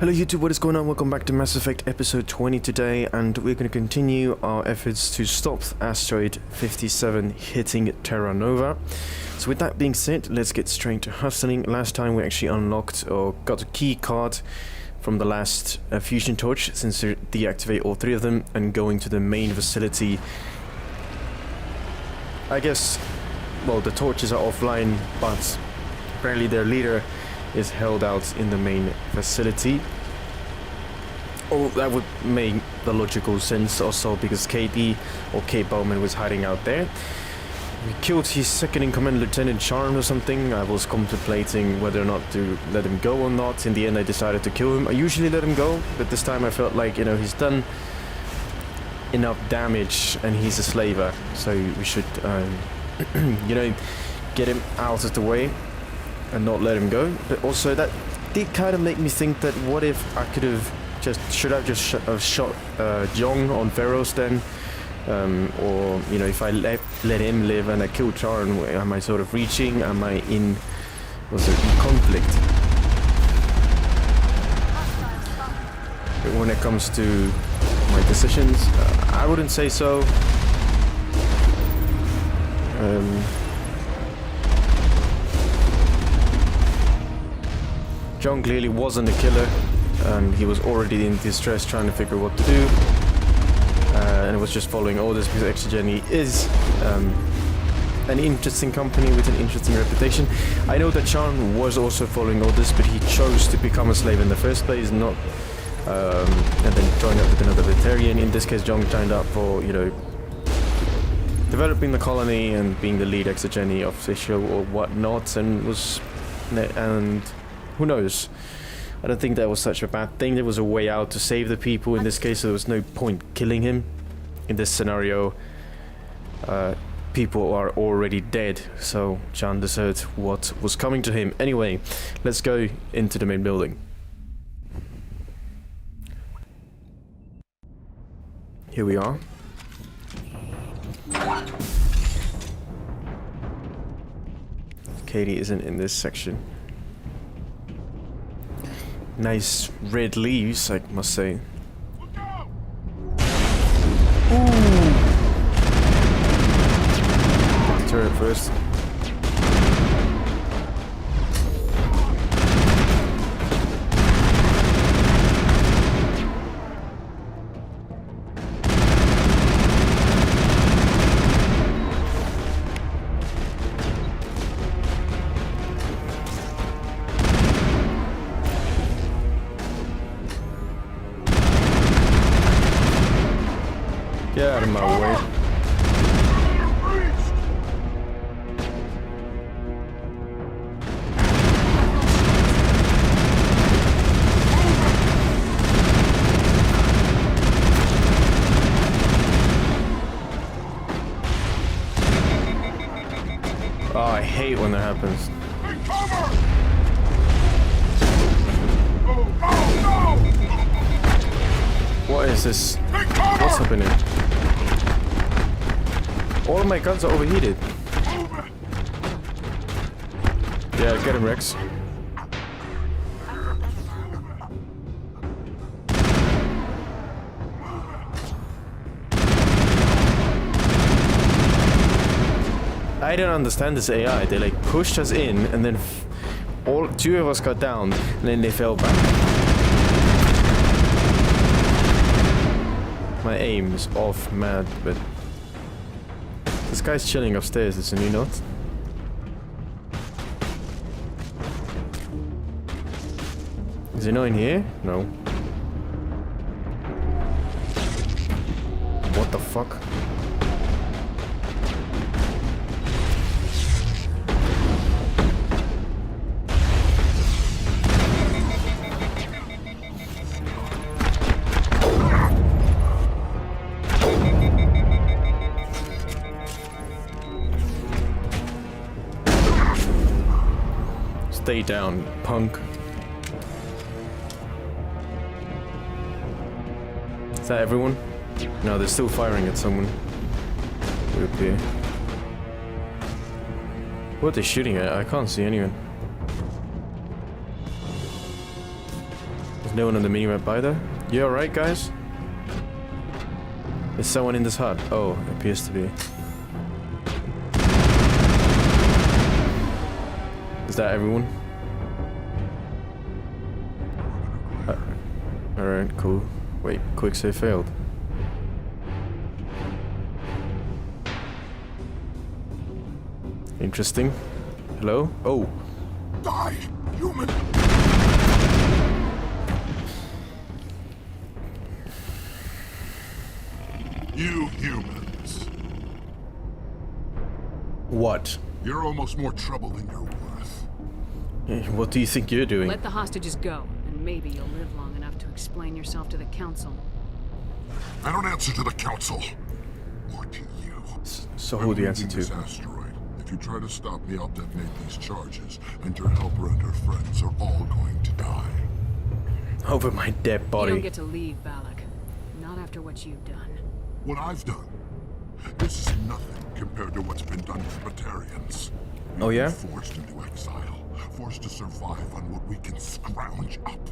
Hello YouTube, what is going on? Welcome back to Mass Effect episode 20 today, and we're going to continue our efforts to stop Asteroid 57 hitting Terra Nova. So with that being said, let's get straight to hustling. Last time we actually unlocked or got a key card from the last fusion torch, since we deactivate all three of them, and going to the main facility. I guess, well, the torches are offline, but apparently their leader is held out in the main facility. Oh, that would make the logical sense also, because KD or K Bowman was hiding out there. We killed his second in command, Lieutenant Charm or something. I was contemplating whether or not to let him go or not. In the end I decided to kill him. I usually let him go, but this time I felt like, you know, he's done enough damage and he's a slaver, so we should you know, get him out of the way and not let him go. But also that did kind of make me think that what if I could have should I just shot Jong on Pharaohs then, or you know, if I let him live and I kill Charn, am I sort of reaching? Am I in conflict? But when it comes to my decisions, I wouldn't say so. John clearly wasn't a killer, and he was already in distress trying to figure what to do, and it was just following orders, because Exogeny is an interesting company with an interesting reputation. I know that Chan was also following orders, but he chose to become a slave in the first place, not and then join up with another vegetarian. In this case, Jong signed up for, you know, developing the colony and being the lead Exogeny official or whatnot, and who knows. I don't think that was such a bad thing. There was a way out to save the people in this case, so there was no point killing him. In this scenario, people are already dead, so Chan deserved what was coming to him. Anyway, let's go into the main building. Here we are. Katie isn't in this section. Nice red leaves, I must say. Ooh! Turret first. Get out of my way. Oh, I hate when that happens. What is this? What's happening? All of my guns are overheated. Yeah, get him, Rex. I don't understand this AI. They like pushed us in, and then two of us got down, and then they fell back. My aim is off mad, but this guy's chilling upstairs, isn't he not? Is he not in here? No. What the fuck? Stay down, punk. Is that everyone? No, they're still firing at someone. Would appear. What are they shooting at? I can't see anyone. No one on the minimap either. You alright, guys? Is someone in this hut? Oh, appears to be. Is that everyone? Alright, cool. Wait, quick save failed. Interesting. Hello? Oh. Die, human! You humans. What? You're almost more trouble than you're worth. What do you think you're doing? Let the hostages go, and maybe you'll live long enough to explain yourself to the council. I don't answer to the council. Or to you. So who do you answer I'm leaving this to? asteroid. If you try to stop me, I'll detonate these charges, and your helper and her friends are all going to die. Over my dead You body. don't get to leave, Balak. Not after what you've done. What I've done, this is nothing compared to what's been done to the Batarians. Oh yeah? Forced into exile, forced to survive on what we can scrounge up.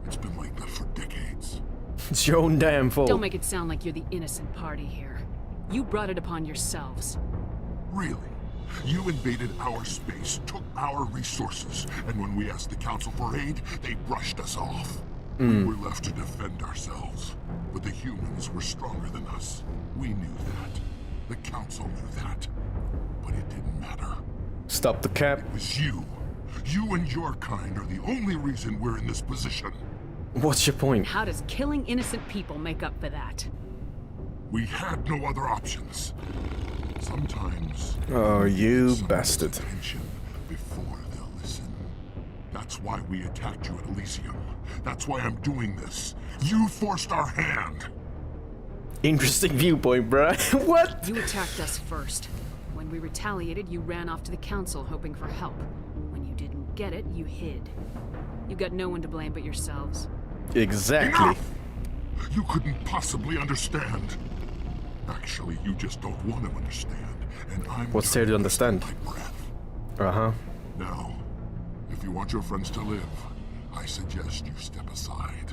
It's been like that for decades. It's your own damn fault. Don't make it sound like you're the innocent party here. You brought it upon yourselves. Really? You invaded our space, took our resources, and when we asked the Council for aid, they brushed us off. We were left to defend ourselves. But the humans were stronger than us. We knew that. The Council knew that. But it didn't matter. Stop the cap. It was you. You and your kind are the only reason we're in this position. What's your point? How does killing innocent people make up for that? We had no other options. Sometimes... Oh, you someone's bastard. attention before they'll listen. That's why we attacked you at Elysium. That's why I'm doing this. You forced our hand. Interesting viewpoint, bruh. What? You attacked us first. When we retaliated, you ran off to the council hoping for help. When you didn't get it, you hid. You got no one to blame but yourselves. Exactly. Enough! You couldn't possibly understand. Actually, you just don't want to understand. And I'm What's there to understand? my breath. Uh-huh. Now, if you want your friends to live, I suggest you step aside.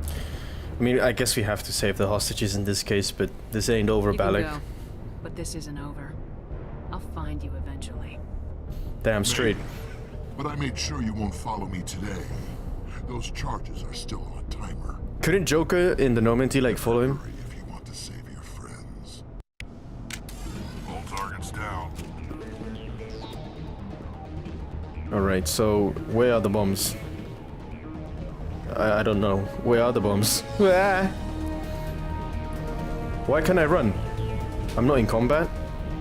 I mean, I guess we have to save the hostages in this case, but this ain't over, You can Balak. go, but this isn't over. I'll find you eventually. Damn straight. But I made sure you won't follow me today. Those charges are still on a timer. Couldn't Joker in the Normandy, like, follow him? Hurry if you want to save your friends. All targets down. Alright, so where are the bombs? I don't know. Where are the bombs? Ah! Why can't I run? I'm not in combat?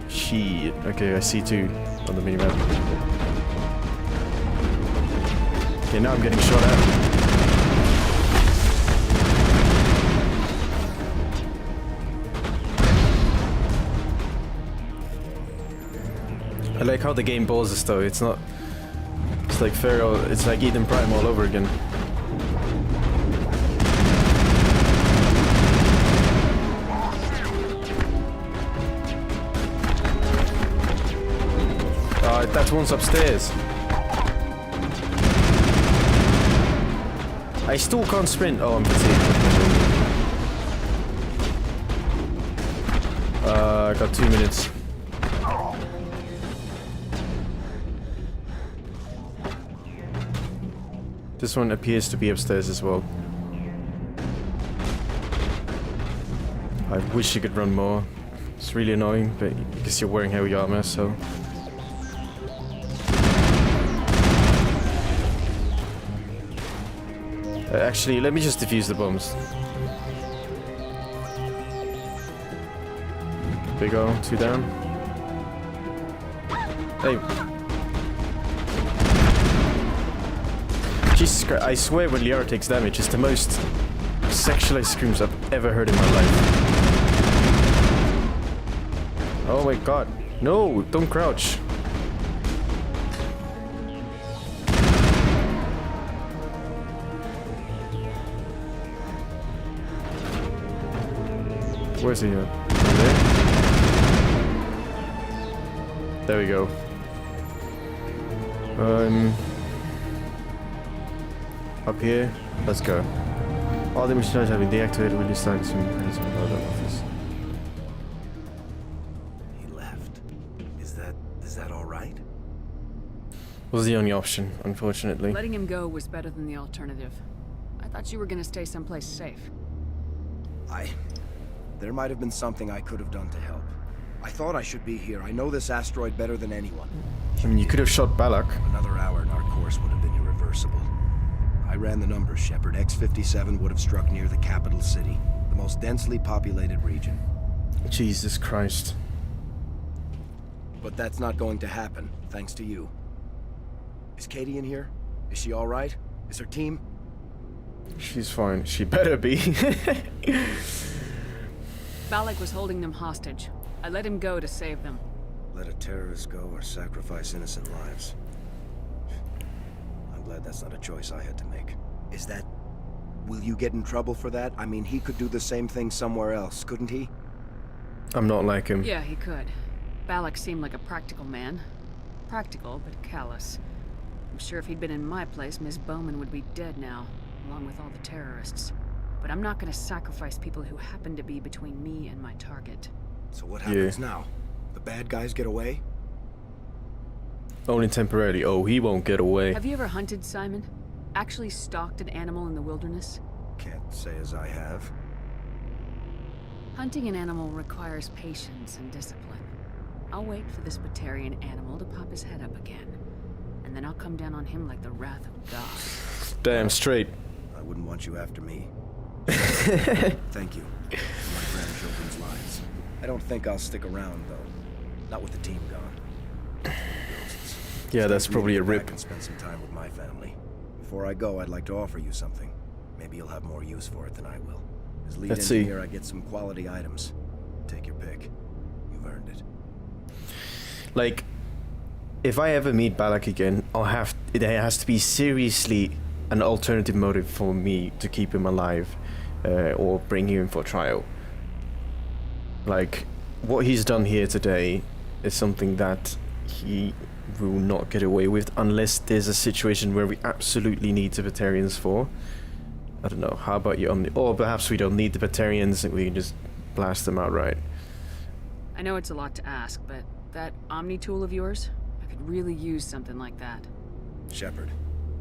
Shit. Okay, I see two on the minimap. Okay, now I'm getting shot at. I like how the game pauses though. It's not. It's like Pharaoh. It's like Eden Prime all over again. That one's upstairs. I still can't sprint. Oh, I'm fatigued. I got 2 minutes. This one appears to be upstairs as well. I wish you could run more. It's really annoying, but I guess you're wearing heavy armor, so... actually, let me just defuse the bombs. Big O, 2 down. Hey. Jesus Christ, I swear when Liara takes damage, it's the most sexualized screams I've ever heard in my life. Oh my god. No, don't crouch. Where's he at? There we go. Up here, let's go. All the machineries have been deactivated. Will you start some office? He left. Is that all right? Was the only option, unfortunately. Letting him go was better than the alternative. I thought you were gonna stay someplace safe. There might have been something I could have done to help. I thought I should be here. I know this asteroid better than anyone. I mean, you could have shot Balak. Another hour and our course would have been irreversible. I ran the numbers, Shepard. X57 would have struck near the capital city, the most densely populated region. Jesus Christ. But that's not going to happen, thanks to you. Is Katie in here? Is she all right? Is her team? She's fine. She better be. Balak was holding them hostage. I let him go to save them. Let a terrorist go or sacrifice innocent lives. I'm glad that's not a choice I had to make. Is that... Will you get in trouble for that? I mean, he could do the same thing somewhere else, couldn't he? I'm not like him. Yeah, he could. Balak seemed like a practical man. Practical, but callous. I'm sure if he'd been in my place, Miss Bowman would be dead now, along with all the terrorists. But I'm not gonna sacrifice people who happen to be between me and my target. So what happens now? The bad guys get away? Only temporarily. Oh, he won't get away. Have you ever hunted, Simon? Actually stalked an animal in the wilderness? Can't say as I have. Hunting an animal requires patience and discipline. I'll wait for this Batarian animal to pop his head up again. And then I'll come down on him like the wrath of God. Damn straight. I wouldn't want you after me. Thank you for my grandchildren's lives. I don't think I'll stick around, though. Not with the team gone. Yeah, that's probably a rip. And spend some time with my family. Before I go, I'd like to offer you something. Maybe you'll have more use for it than I will. As lead Let's see. engineer, I get some quality items. Take your pick. You've earned it. Like, if I ever meet Balak again, there has to be seriously an alternative motive for me to keep him alive, or bring him in for trial. Like, what he's done here today is something that he will not get away with unless there's a situation where we absolutely need the Batarians for. I don't know, how about you? Or perhaps we don't need the Batarians and we can just blast them outright. I know it's a lot to ask, but that Omni tool of yours, I could really use something like that. Shepard,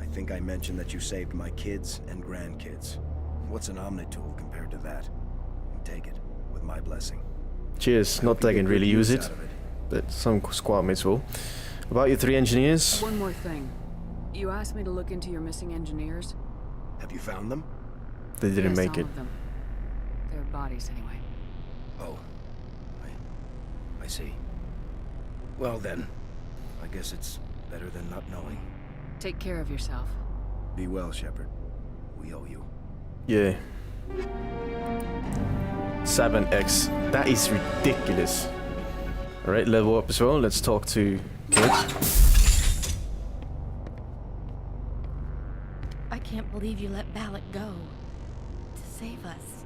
I think I mentioned that you saved my kids and grandkids. What's an Omni tool compared to that? Take it, with my blessing. Cheers. Not that I can really use it, but some squad mates will. About your 3 engineers? One more thing. You asked me to look into your missing engineers. Have you found them? They didn't make some it. of them. Their bodies, anyway. Oh. I see. Well then, I guess it's better than not knowing. Take care of yourself. Be well, Shepard. We owe you. Yeah. 7x. That is ridiculous. Alright, level up as well. Let's talk to kids. I can't believe you let Balak go. To save us.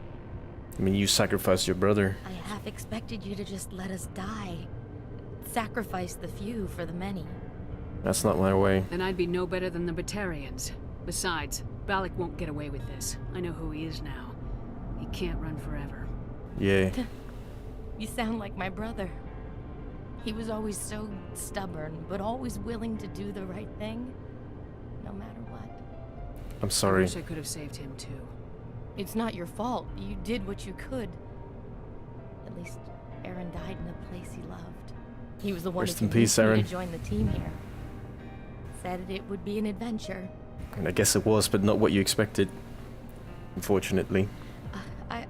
I mean, you sacrificed your brother. I half expected you to just let us die. Sacrifice the few for the many. That's not my way. Then I'd be no better than the Batarians. Besides, Balak won't get away with this. I know who he is now. He can't run forever. Yeah. You sound like my brother. He was always so stubborn, but always willing to do the right thing, no matter what. I'm I sorry. wish I could have saved him too. It's not your fault. You did what you could. At least Aaron died in a place he loved. He was the one Rest who in peace, convinced me Aaron. to join the team here. Said it would be an adventure. And I guess it was, but not what you expected. Unfortunately.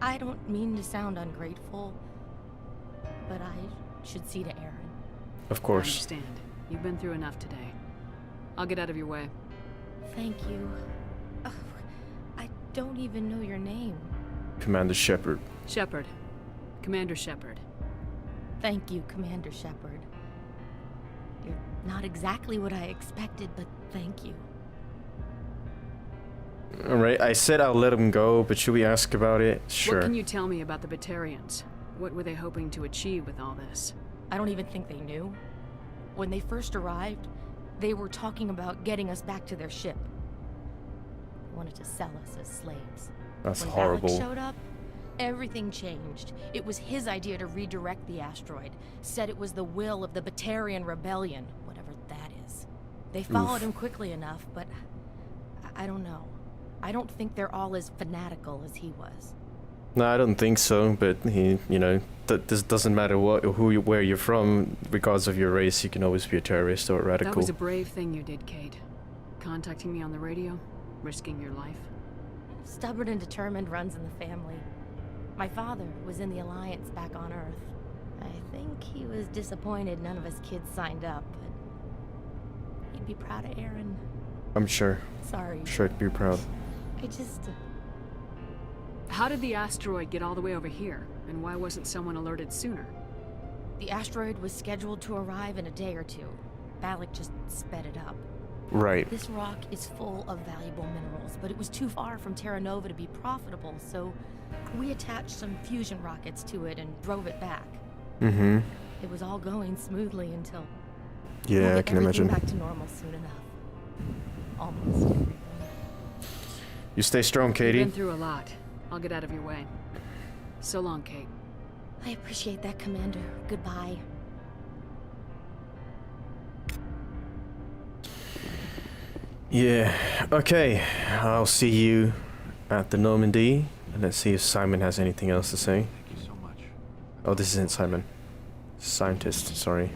I don't mean to sound ungrateful, but I should see to Aaron. Of I course. understand. You've been through enough today. I'll get out of your way. Thank you. Oh, I don't even know your name. Commander Shepard. Shepard. Commander Shepard. Thank you, Commander Shepard. You're not exactly what I expected, but thank you. Alright, I said I'll let him go, but should we ask about it? Sure. What can you tell me about the Batarians? What were they hoping to achieve with all this? I don't even think they knew. When they first arrived, they were talking about getting us back to their ship. wanted to sell us as slaves. That's When horrible. Balak showed up, everything changed. It was his idea to redirect the asteroid. Said it was the will of the Batarian Rebellion, whatever that is. They followed him quickly enough, but I don't know. I don't think they're all as fanatical as he was. No, I don't think so, but this doesn't matter where you're from, regardless of your race, you can always be a terrorist or a radical. That was a brave thing you did, Kate. Contacting me on the radio, risking your life. Stubborn and determined runs in the family. My father was in the Alliance back on Earth. I think he was disappointed none of us kids signed up, but he'd be proud of Aaron. I'm sure. Sorry. I'm sure I'd be proud. I just... How did the asteroid get all the way over here? And why wasn't someone alerted sooner? The asteroid was scheduled to arrive in a day or two. Balak just sped it up. Right. This rock is full of valuable minerals, but it was too far from Terra Nova to be profitable, so we attached some fusion rockets to it and drove it back. Mm-hmm. It was all going smoothly until... Yeah, we'll I get can everything imagine. back to normal soon enough. Almost everything. You stay strong, You've Katie. been through a lot. I'll get out of your way. So long, Kate. I appreciate that, Commander. Goodbye. Yeah, okay. I'll see you at the Normandy. And let's see if Simon has anything else to say. Thank you so much. Oh, this isn't Simon. Scientist, sorry.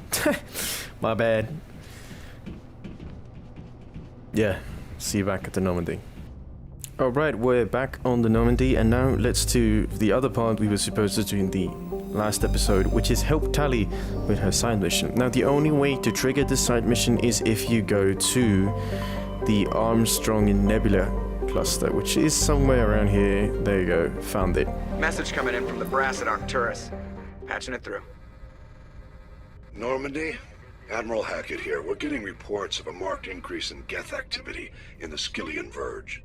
My bad. Yeah, see you back at the Normandy. Alright, we're back on the Normandy, and now let's do the other part we were supposed to do in the last episode, which is help Tali with her side mission. Now, the only way to trigger this side mission is if you go to the Armstrong Nebula cluster, which is somewhere around here. There you go, found it. Message coming in from the brass at Arcturus. Patching it through. Normandy? Admiral Hackett here. We're getting reports of a marked increase in Geth activity in the Skyllian Verge.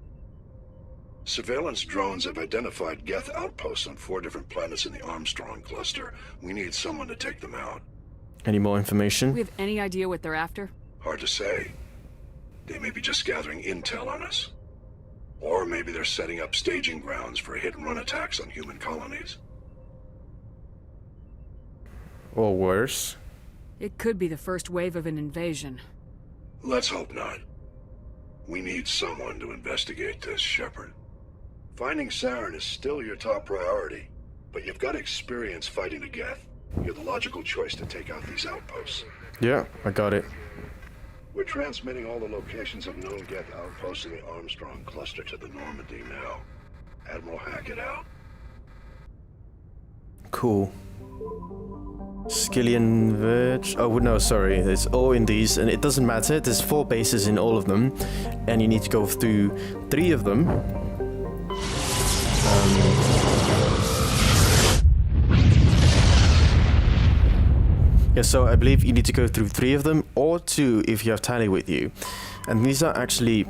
Surveillance drones have identified Geth outposts on 4 different planets in the Armstrong cluster. We need someone to take them out. Any more Do information? we have any idea what they're after? Hard to say. They may be just gathering intel on us. Or maybe they're setting up staging grounds for hit-and-run attacks on human colonies. Or worse? It could be the first wave of an invasion. Let's hope not. We need someone to investigate this, Shepard. Finding Saren is still your top priority, but you've got experience fighting the Geth. You're the logical choice to take out these outposts. Yeah, I got it. We're transmitting all the locations of known Geth outposts in the Armstrong cluster to the Normandy now. Admiral Hackett out. Cool. Skyllian Verge. Oh no, sorry. It's all in these, and it doesn't matter. There's 4 bases in all of them, and you need to go through 3 of them. Yeah, so I believe you need to go through 3 of them, or 2 if you have Tali with you. And these are actually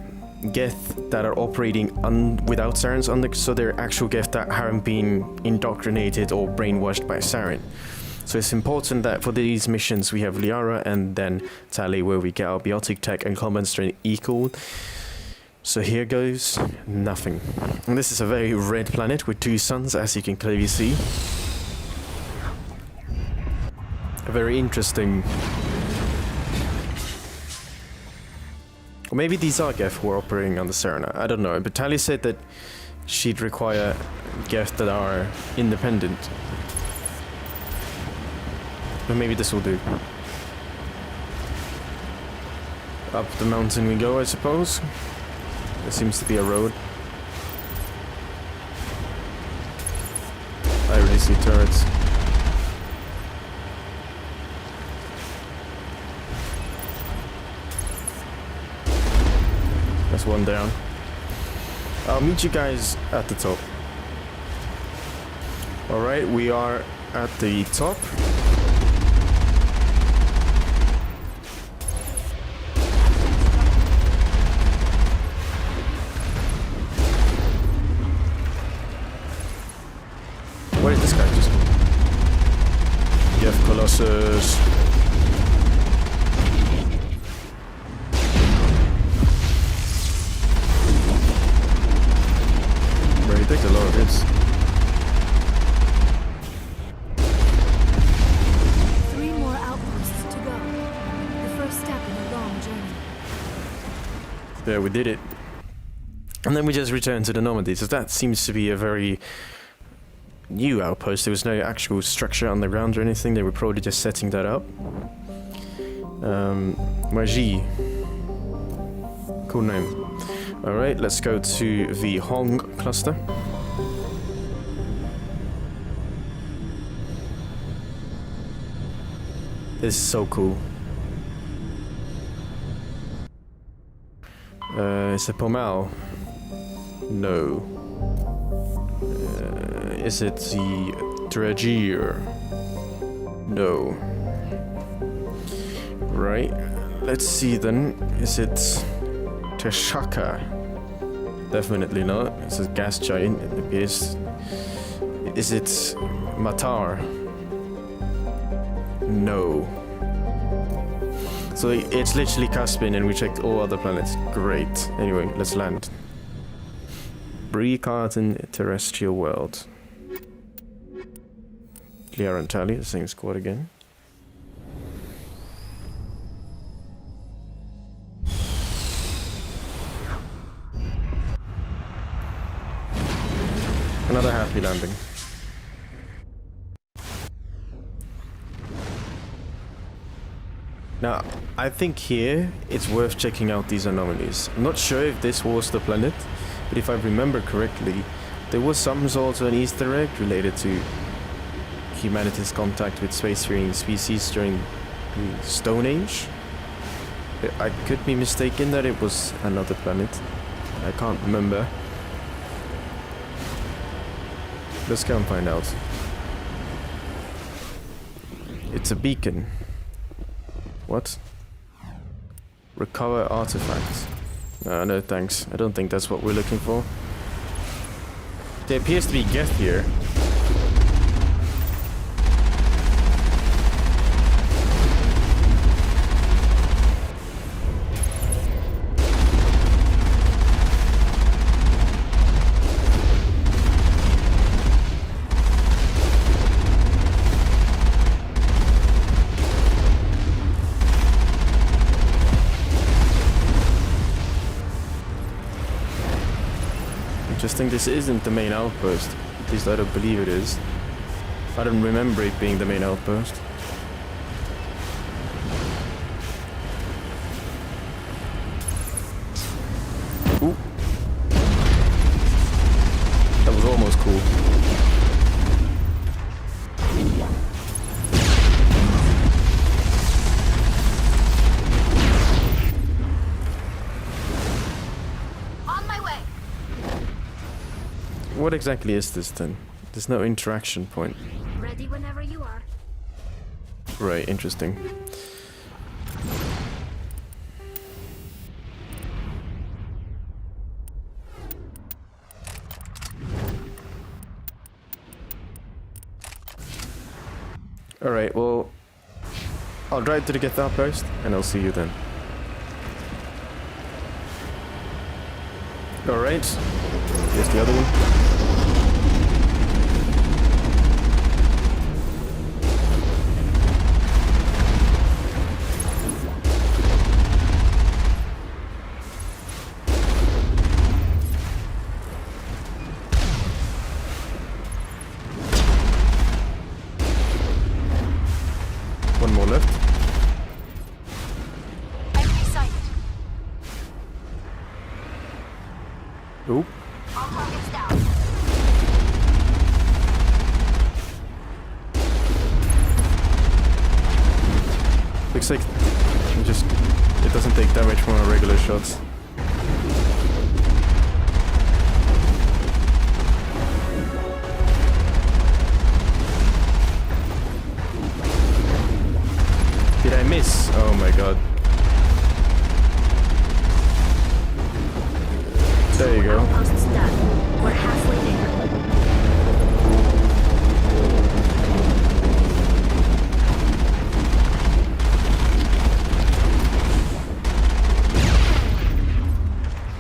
Geth that are operating without Sarens on the, so they're actual Geth that haven't been indoctrinated or brainwashed by Saren. So it's important that for these missions we have Liara and then Tali, where we get our biotic tech and combat strength equal. So here goes nothing. And this is a very red planet with 2 suns, as you can clearly see. A very interesting... Or maybe these are Geth who are operating on the Serena. I don't know. But Tali said that she'd require Geth that are independent. But maybe this will do. Up the mountain we go, I suppose. There seems to be a road. I already see turrets. That's one down. I'll meet you guys at the top. Alright, we are at the top. Where is this guy just? Geth Colossus. he takes a lot of hits. 3 more outposts to go. The first step in a long journey. Yeah, we did it. And then we just returned to the Normandy. So that seems to be a very new outpost. There was no actual structure on the ground or anything. They were probably just setting that up. Magie. Cool name. Alright, let's go to the Hong cluster. This is so cool. Is it Pomal? No. Is it the Dredgier? No. Right. Let's see then. Is it Teshaka? Definitely not. It's a gas giant, it appears. Is it Matar? No. So it's literally Caspian and we checked all other planets. Great. Anyway, let's land. Bree-Carton terrestrial world. Liara and Tali, the same squad again. Another happy landing. Now, I think here it's worth checking out these anomalies. I'm not sure if this was the planet, but if I remember correctly, there was some sort of an Easter egg related to humanity's contact with spacefaring species during the Stone Age. I could be mistaken that it was another planet. I can't remember. Let's go and find out. It's a beacon. What? Recover artifacts. No thanks. I don't think that's what we're looking for. There appears to be Geth here. Interesting, this isn't the main outpost. At least I don't believe it is. I don't remember it being the main outpost. Ooh. That was almost cool. What exactly is this then? There's no interaction point. Ready whenever you are. Right, interesting. Alright, well, I'll drive to the Geth outpost and I'll see you then. Alright, here's the other one. One more left. Enemy sighted. Ooh. All targets down. Looks like it doesn't take damage from our regular shots. Did I miss? Oh my god. There you go. Outpost's done. We're halfway there.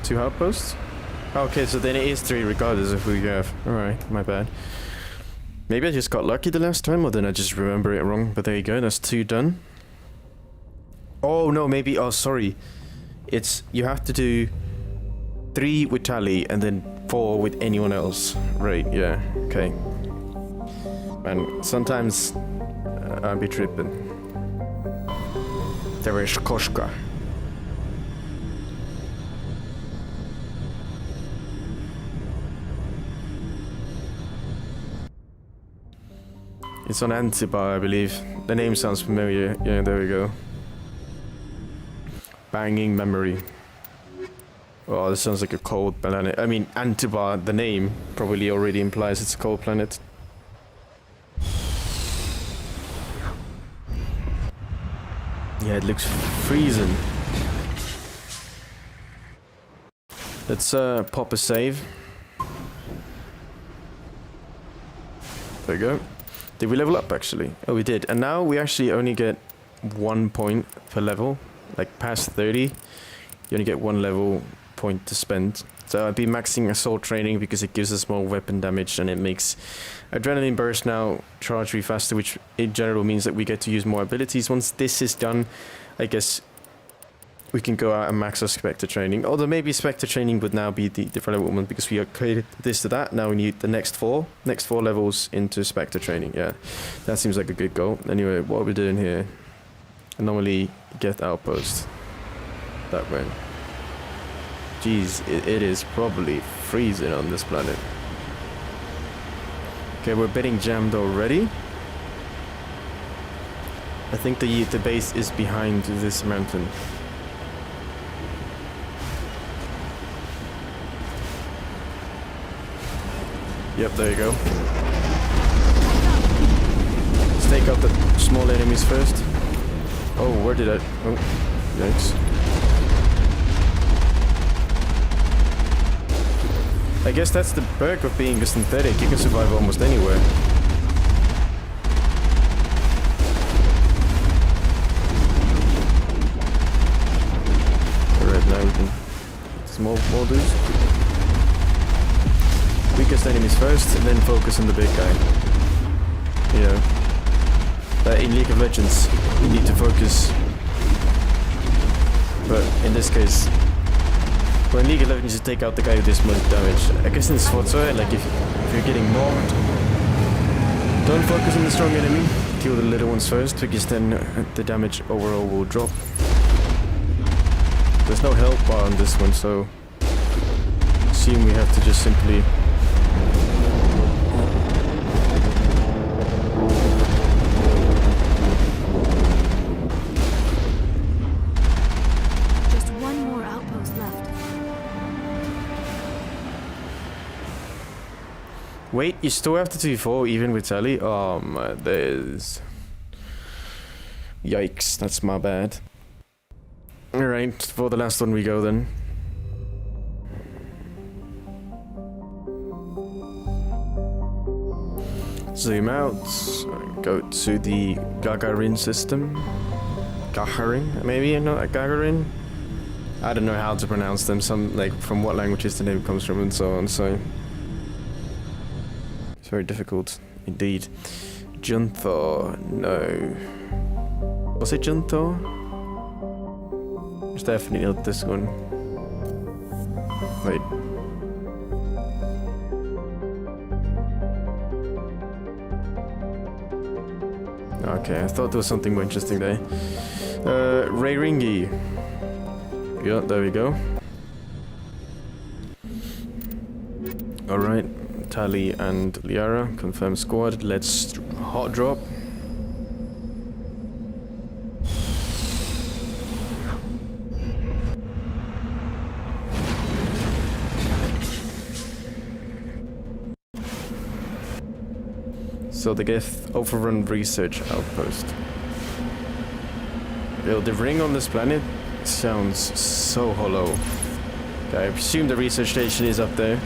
Two outposts? Okay, so then it is 3 regardless of who you have. Alright, my bad. Maybe I just got lucky the last time, or then I just remember it wrong. But there you go, that's 2 done. Oh no, maybe, oh sorry. It's, you have to do 3 with Tali and then 4 with anyone else. Right, yeah, okay. Man, sometimes I'll be tripping. There is Koshka. It's on Antibar, I believe. The name sounds familiar. Yeah, there we go. Banging memory. Oh, this sounds like a cold planet. I mean, Antibar, the name, probably already implies it's a cold planet. Yeah, it looks freezing. Let's pop a save. There we go. Did we level up actually? Oh, we did. And now we actually only get 1 point per level. Like past 30, you only get 1 level point to spend. So I'll be maxing assault training because it gives us more weapon damage and it makes adrenaline burst now charge really faster, which in general means that we get to use more abilities. Once this is done, I guess we can go out and max our Spectre training. Although maybe Spectre training would now be the different level one because we upgraded this to that. Now we need the next 4 levels into Spectre training. Yeah, that seems like a good goal. Anyway, what are we doing here? Anomaly Geth outpost. That way. Jeez, it is probably freezing on this planet. Okay, we're getting jammed already. I think the base is behind this mountain. Yep, there you go. Let's take out the small enemies first. Oh, where did I... Oh, yikes. I guess that's the perk of being a synthetic. You can survive almost anywhere. Alright, now we can... Small dudes. Weakest enemies first, and then focus on the big guy. You know. In League of Legends, you need to focus. But in this case, when League of Legends, you take out the guy with this much damage. I guess in Sforza, like if you're getting mobbed, don't focus on the strong enemy. Kill the little ones first, because then the damage overall will drop. There's no health bar on this one, so assume we have to just simply... Wait, you still have to do 4 even with Tali? Oh my days. Yikes, that's my bad. Alright, for the last one we go then. Zoom out, go to the Gagarin system. Gagarin, maybe, not Gagarin? I don't know how to pronounce them, some, like, from what languages the name comes from and so on, so... Very difficult indeed. Junthor, no. Was it Junthor? It's definitely not this one. Wait. Okay, I thought there was something more interesting there. Rayringi. Yeah, there we go. Alright. Tali and Liara, confirm squad. Let's hot drop. So the Geth overrun research outpost. Yo, the ring on this planet sounds so hollow. Okay, I presume the research station is up there.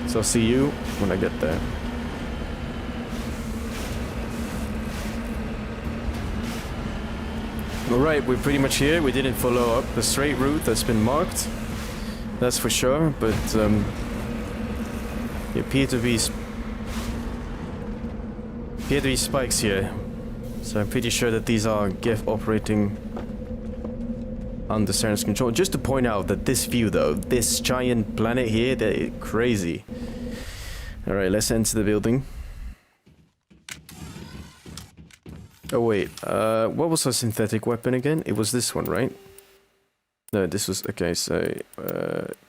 So I'll see you when I get there. Alright, we're pretty much here. We didn't follow up the straight route that's been marked. that's for sure, but there appear to be spikes here. So I'm pretty sure that these are Geth operating under Saren's control. Just to point out that this view though, this giant planet here, they're crazy. Alright, let's enter the building. Oh wait, what was our synthetic weapon again? It was this one, right? No, this was, okay, so,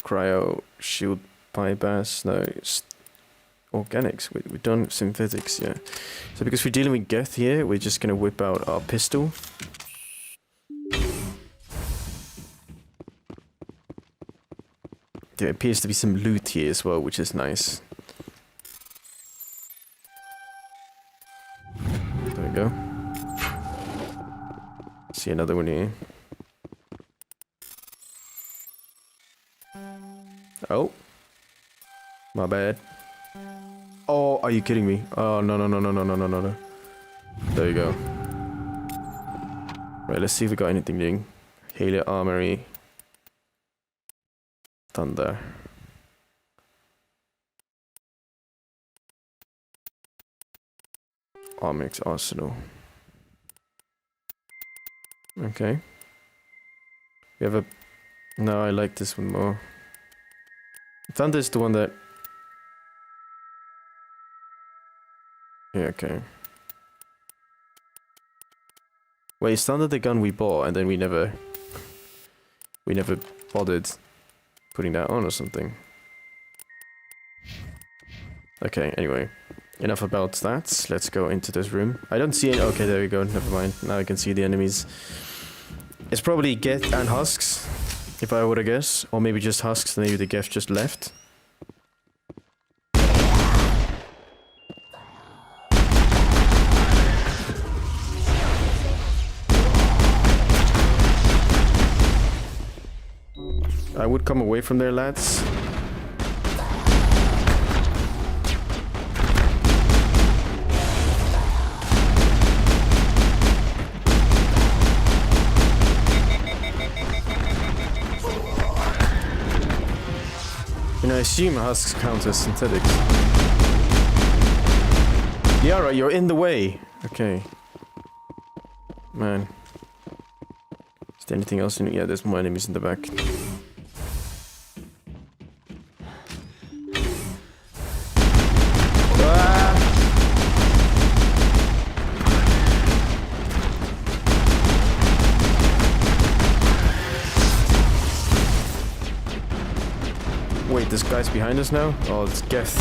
cryo, shield, bypass, no, organics, we've done synthetics, yeah. So because we're dealing with Geth here, we're just gonna whip out our pistol. There appears to be some loot here as well, which is nice. There we go. See another one here. Oh. My bad. Oh, are you kidding me? Oh, no. There you go. Right, let's see if we got anything new. Halo Armory. Thunder. Armix Arsenal. Okay. We have a... No, I like this one more. Thunder is the one that... Yeah, okay. Wait, is Thunder the gun we bought and then we never bothered putting that on or something? Okay, anyway. Enough about that. Let's go into this room. I don't see any... Okay, there we go. Never mind. Now I can see the enemies. It's probably Geth and Husks, if I were to guess. Or maybe just Husks, and maybe the Geth just left. I would come away from there, lads. And I assume Husks count as synthetics. Yara, you're in the way! Okay. Man. Is there anything else in it? Yeah, there's more enemies in the back. Wait, this guy's behind us now? Oh, it's Geth.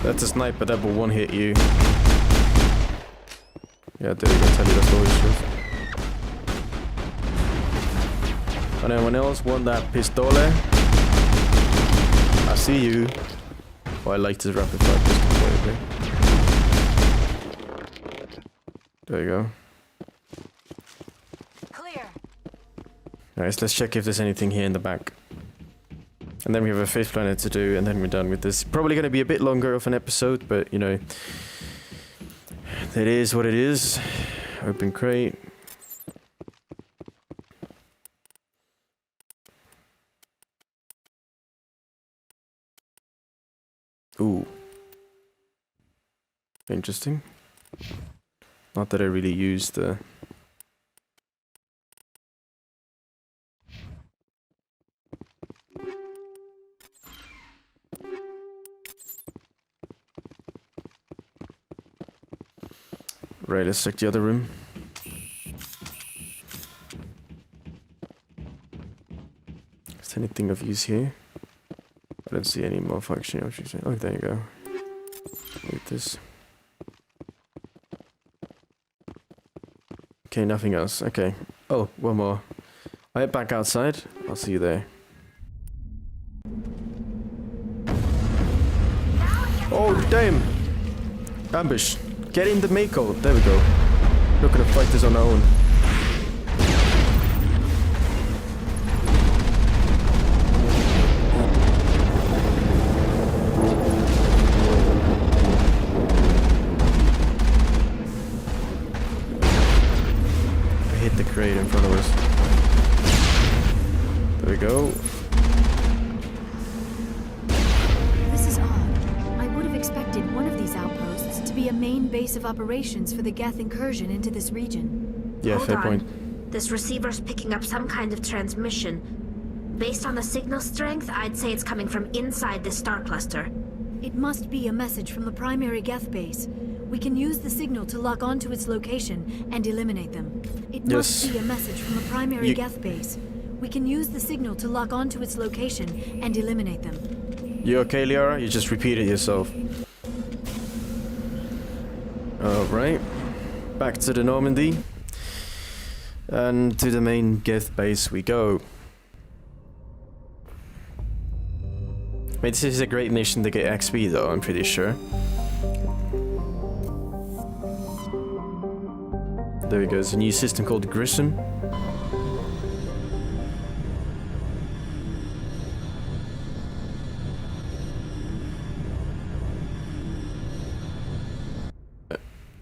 That's a sniper that will one-hit you. Yeah, there you go, Tali, that's always true. And anyone else want that pistole? I see you. Oh, I like this rapid fire pistol quite a bit. There you go. Clear. Nice, let's check if there's anything here in the back. And then we have a fifth planet to do, and then we're done with this. Probably going to be a bit longer of an episode, but, you know, that is what it is. Open crate. Ooh. Interesting. Not that I really use the... Right, let's check the other room. Is there anything of use here? I don't see any malfunctioning objects. Oh, there you go. With this. Okay, nothing else. Okay. Oh, one more. I head back outside. I'll see you there. Oh, damn! Ambush. Get in the Mako. There we go. Not gonna fight this on our own. great in front of us. There we go. This is odd. I would have expected one of these outposts to be a main base of operations for the Geth incursion into this region. Yeah, Hold fair on. point. This receiver's picking up some kind of transmission. Based on the signal strength, I'd say it's coming from inside this star cluster. It must be a message from the primary Geth base. We can use the signal to lock onto its location and eliminate them. It must be a message from the primary Geth base. We can use the signal to lock onto its location and eliminate them. You okay, Liara? You just repeated yourself. Alright. Back to the Normandy. And to the main Geth base we go. Wait, this is a great mission to get XP though, I'm pretty sure. There we go, there's a new system called Grissom.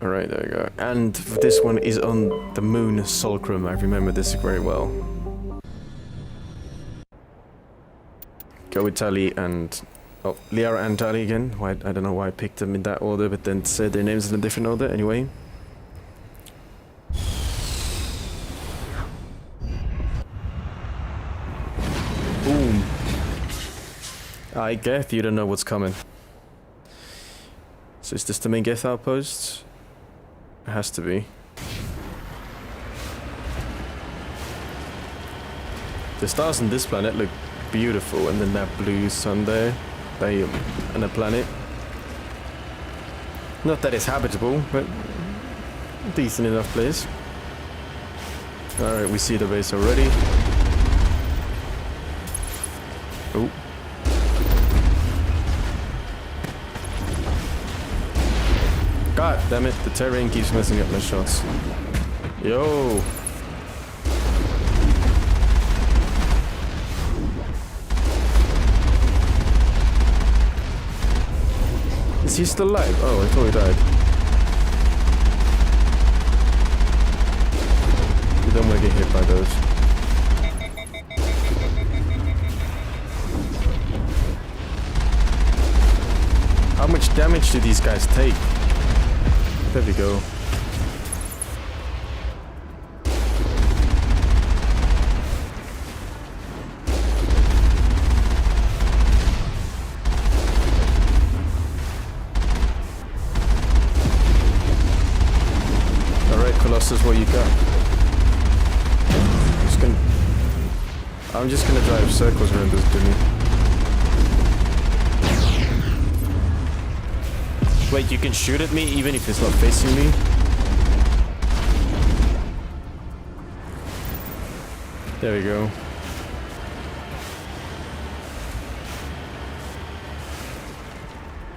Alright, there we go. And this one is on the moon Solcrum, I remember this very well. Go with Tali and... Oh, Liara and Tali again. Why, I don't know why I picked them in that order, but then said their names in a different order anyway. Boom. I Geth, you don't know what's coming. So is this the main Geth outpost? It has to be. The stars on this planet look beautiful, and then that blue sun there, and a planet. Not that it's habitable, but decent enough place. Alright, we see the base already. Oh. God damn it, the terrain keeps messing up my shots. Yo! Is he still alive? Oh, I thought he died. You don't want to get hit by those. How much damage do these guys take? There we go. Colossus, what you got? I'm just gonna drive circles around this dummy. Wait, you can shoot at me even if it's not facing me? There we go.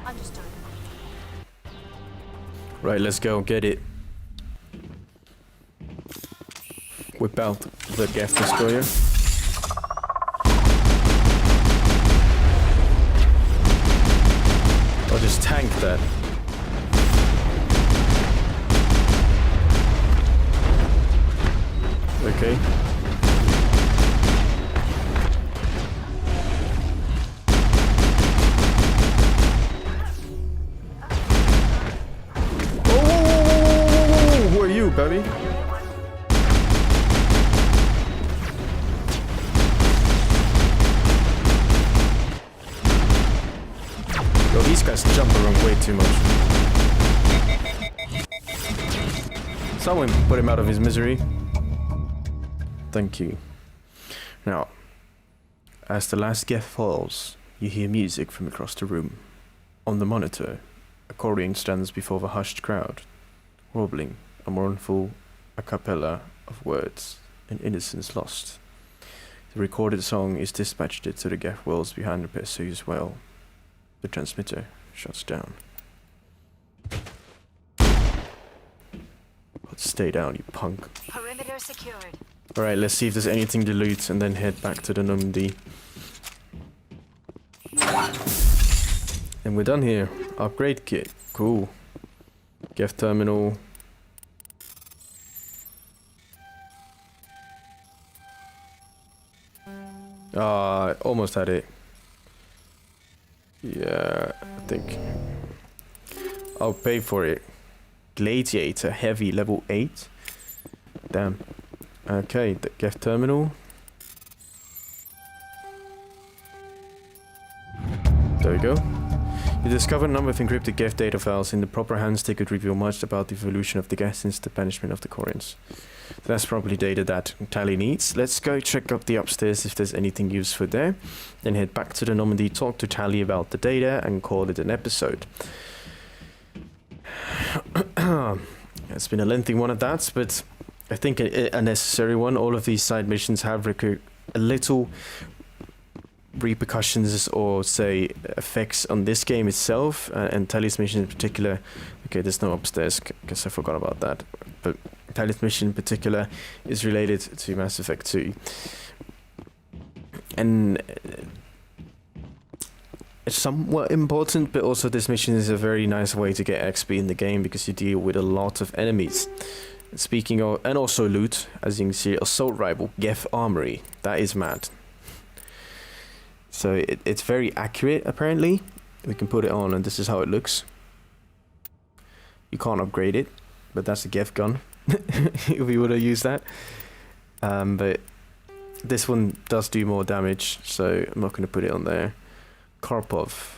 Understood. Right, let's go, get it. Whip out the Geth destroyer. I'll just tank that. Okay. Oh, who are you, baby? These guys jump around way too much. Someone put him out of his misery. Thank you. Now, as the last Geth falls, you hear music from across the room. On the monitor, a Quarian stands before the hushed crowd, warbling a mournful a cappella of words and innocence lost. The recorded song is dispatched to the Geth worlds behind the Perseus well. The transmitter shuts down. But stay down, you punk. Perimeter secured. Alright, let's see if there's anything to loot and then head back to the Normandy. And we're done here. Upgrade kit. Cool. Geth terminal. Almost had it. Yeah, I think I'll pay for it. Gladiator heavy level 8. Damn. Okay, the Geth terminal. There we go. You discover a number of encrypted Geth data files. In the proper hands, they could reveal much about the evolution of the Geth since the banishment of the Quarians. That's probably data that Tali needs. Let's go check up the upstairs if there's anything useful there. Then head back to the Normandy, talk to Tali about the data, and call it an episode. It's been a lengthy one of that, but I think a necessary one. All of these side missions have a little repercussions or say effects on this game itself, and Tali's mission in particular. Okay, there's no upstairs, guess I forgot about that, but Tali's mission in particular is related to Mass Effect 2, and it's somewhat important, but also this mission is a very nice way to get XP in the game because you deal with a lot of enemies. Speaking of, and also loot, as you can see, assault rifle, Geth armory, that is mad. So it's very accurate, apparently. We can put it on, and this is how it looks. You can't upgrade it, but that's a Geth gun, if we would have used that. But this one does do more damage, so I'm not going to put it on there. Karpov.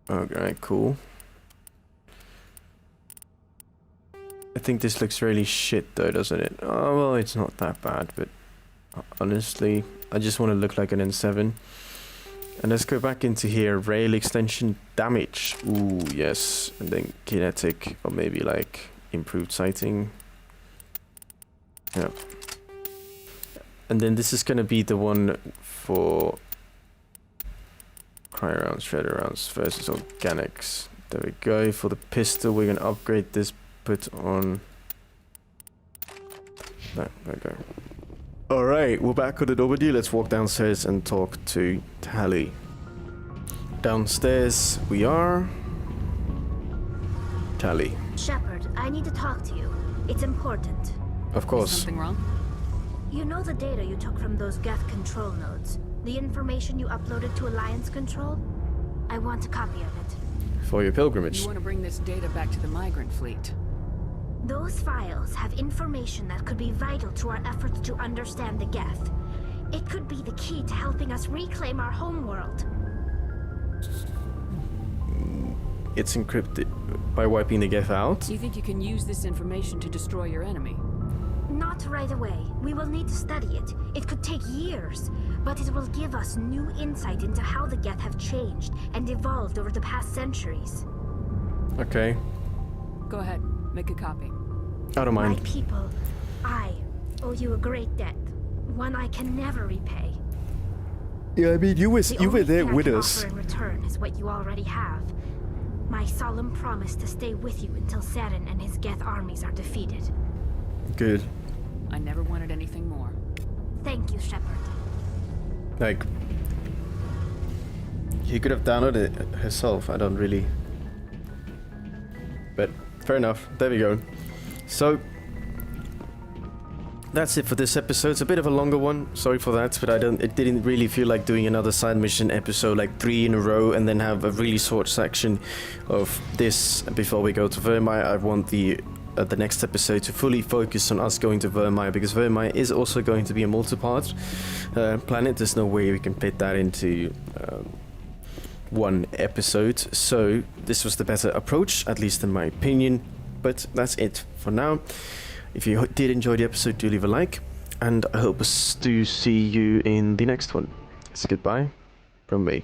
Okay, cool. I think this looks really shit though, doesn't it? Oh, well, it's not that bad, but honestly, I just want to look like an N7. And let's go back into here. Rail extension damage. Ooh, yes. And then kinetic, or maybe like improved sighting. Yeah. And then this is going to be the one for cryo rounds, shredder rounds versus organics. There we go. For the pistol, we're going to upgrade this. Put on. There we go. Alright, we're back on the Normandy. Let's walk downstairs and talk to Tali. Downstairs we are. Tali. Shepard, I need to talk to you. It's important. Of course. Is something wrong? You know the data you took from those Geth control nodes? The information you uploaded to Alliance Control? I want a copy of it. For your pilgrimage. You want to bring this data back to the migrant fleet? Those files have information that could be vital to our efforts to understand the Geth. It could be the key to helping us reclaim our homeworld. It's encrypted by wiping the Geth out. Do you think you can use this information to destroy your enemy? Not right away. We will need to study it. It could take years, but it will give us new insight into how the Geth have changed and evolved over the past centuries. Okay. Go ahead, make a copy. I don't mind. My people, I owe you a great debt, one I can never repay. Yeah, I mean, you were there with The us. only thing I can offer in return is what you already have. My solemn promise to stay with you until Saren and his Geth armies are defeated. Good. I never wanted anything more. Thank you, Shepard. Like, she could have downloaded it herself. I don't really. But fair enough. There we go. So that's it for this episode. It's a bit of a longer one. Sorry for that, but it didn't really feel like doing another side mission episode like 3 in a row and then have a really short section of this before we go to Vermeer. I want the next episode to fully focus on us going to Vermeer, because Vermeer is also going to be a multi-part planet. There's no way we can fit that into one episode, so this was the better approach, at least in my opinion. But that's it for now. If you did enjoy the episode, do leave a like, and I hope to see you in the next one. It's goodbye from me.